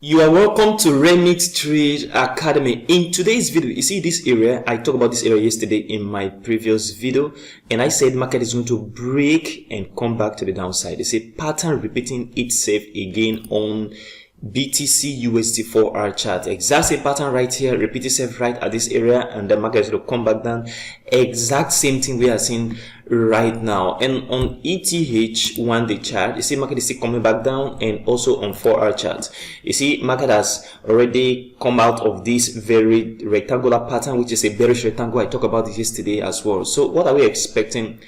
You are welcome to Remit Trade Academy. In today's video, you see this area, I talked about this area yesterday in my previous video, and I said market is going to break and come back to the downside. It's a pattern repeating itself again on BTC USD 4-hour chart. Exact same pattern right here, repeat itself right at this area, and the market is going to come back down. Exact same thing we are seeing right now. And on ETH 1-day chart, you see market is still coming back down, and also on 4-hour chart, you see market has already come out of this very rectangular pattern, which is a bearish rectangle. I talked about this yesterday as well. So what are we expecting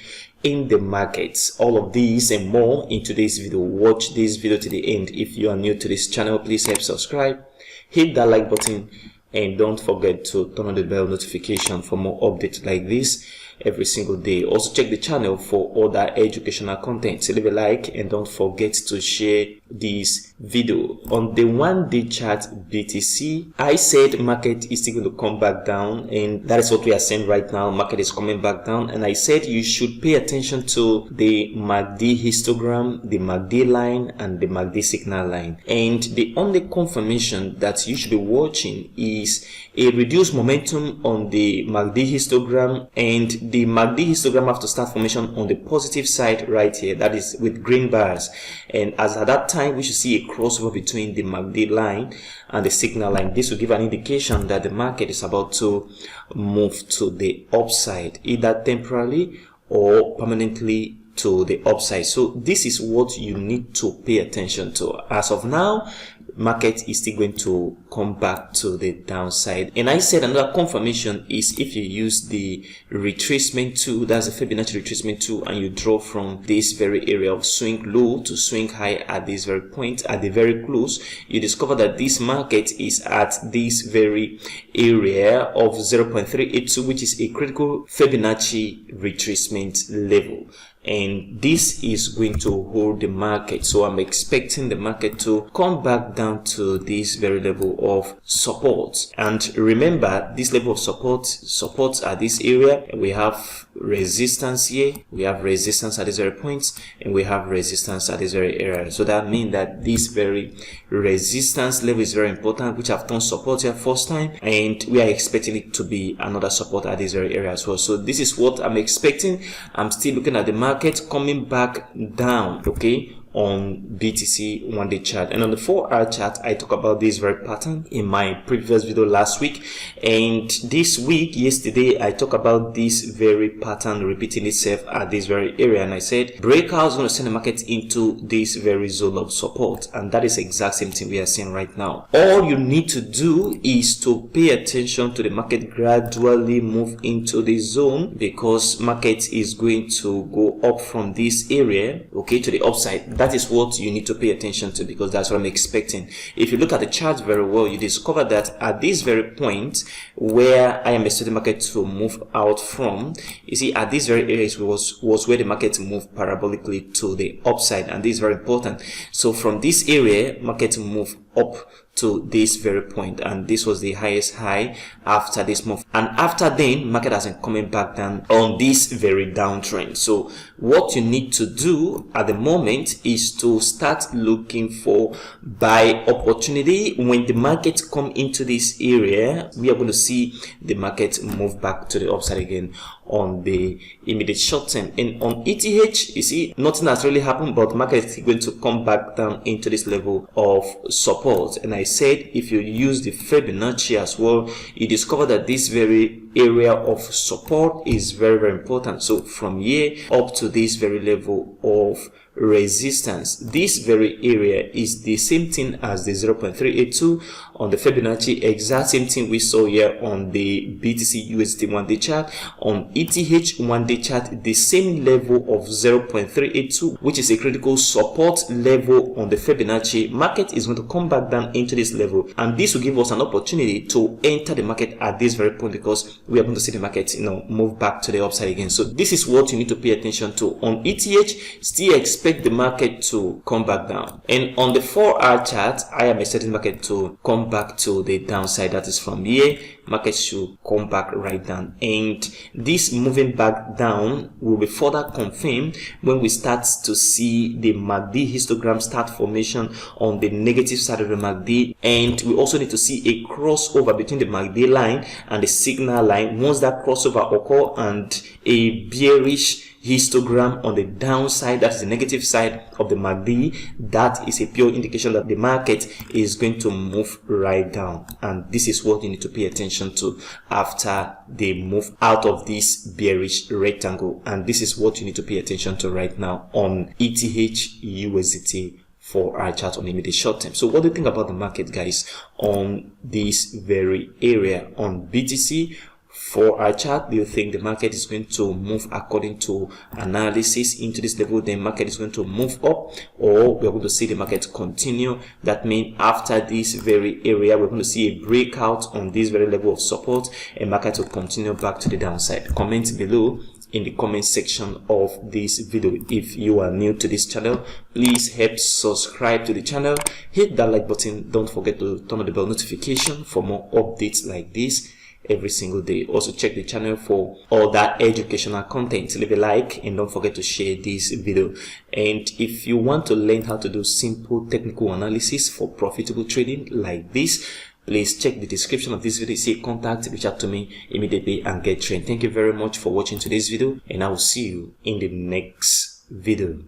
in the markets? All of these and more in today's video. Watch this video to the end. If you are new to this channel, please help subscribe, hit that like button, and don't forget to turn on the bell notification for more updates like this every single day. Also check the channel for other educational content. So leave a like and don't forget to share this video. On the 1-day chart BTC, I said market is still going to come back down, and that is what we are seeing right now. Market is coming back down, and I said you should pay attention to the MACD histogram, the MACD line, and the MACD signal line. And the only confirmation that you should be watching is a reduced momentum on the MACD histogram, and the MACD histogram have to start formation on the positive side right here, that is with green bars. And as at that time, we should see a crossover between the MACD line and the signal line. This will give an indication that the market is about to move to the upside, either temporarily or permanently to the upside. So this is what you need to pay attention to. As of now, market is still going to come back to the downside. And I said another confirmation is if you use the retracement tool, that's the Fibonacci retracement tool, and you draw from this very area of swing low to swing high at this very point, at the very close, you discover that this market is at this very area of 0.382, which is a critical Fibonacci retracement level. And this is going to hold the market. So I'm expecting the market to come back down to this very level of support. And remember, this level of supports at this area. We have resistance here, we have resistance at this very point, and we have resistance at this very area. So that means that this very resistance level is very important, which have turned support here first time, and we are expecting it to be another support at this very area as well. So this is what I'm expecting. I'm still looking at the market coming back down, okay, on BTC 1-day chart. And on the 4-hour chart, I talked about this very pattern in my previous video last week, and this week, yesterday, I talked about this very pattern repeating itself at this very area, and I said breakout is going to send the market into this very zone of support, and that is the exact same thing we are seeing right now. All you need to do is to pay attention to the market gradually move into this zone, because market is going to go up from this area, okay, to the upside. That is what you need to pay attention to, because that's what I'm expecting. If you look at the chart very well, you discover that at this very point where I am expecting the market to move out from, you see at this very area was where the market moved parabolically to the upside, and this is very important. So from this area, market move up to this very point, and this was the highest high after this move, and after then market has been coming back down on this very downtrend. So what you need to do at the moment is to start looking for buy opportunity. When the market come into this area, we are going to see the market move back to the upside again on the immediate short term. And on ETH, you see nothing has really happened, but market is going to come back down into this level of support. And I said if you use the Fibonacci as well, you discover that this very area of support is very, very important. So from here up to this very level of resistance, this very area is the same thing as the 0.382 on the Fibonacci, exact same thing we saw here on the BTC USD 1-day chart. On ETH 1-day chart, the same level of 0.382, which is a critical support level on the Fibonacci. Market is going to come back down into this level, and this will give us an opportunity to enter the market at this very point, because we are going to see the market move back to the upside again. So this is what you need to pay attention to. On ETH, still expect expect the market to come back down. And on the 4-hour chart, I am expecting the market to come back to the downside. That is from here, market should come back right down. And this moving back down will be further confirmed when we start to see the MACD histogram start formation on the negative side of the MACD. And we also need to see a crossover between the MACD line and the signal line. Once that crossover occurs and a bearish histogram on the downside, that is the negative side of the MACD, that is a pure indication that the market is going to move right down. And this is what you need to pay attention to after they move out of this bearish rectangle. And this is what you need to pay attention to right now on ETH USDT for our chart on immediate short term. So what do you think about the market, guys, on this very area on BTC? For our chart, do you think the market is going to move according to analysis into this level? Then market is going to move up, or we're going to see the market continue? That means after this very area, we're going to see a breakout on this very level of support, and market will continue back to the downside. Comment below in the comment section of this video. If you are new to this channel, please help subscribe to the channel, hit that like button. Don't forget to turn on the bell notification for more updates like this every single day. Also check the channel for all that educational content. Leave a like and don't forget to share this video. And if you want to learn how to do simple technical analysis for profitable trading like this, please check the description of this video. See contact, reach out to me immediately and get trained. Thank you very much for watching today's video, and I will see you in the next video.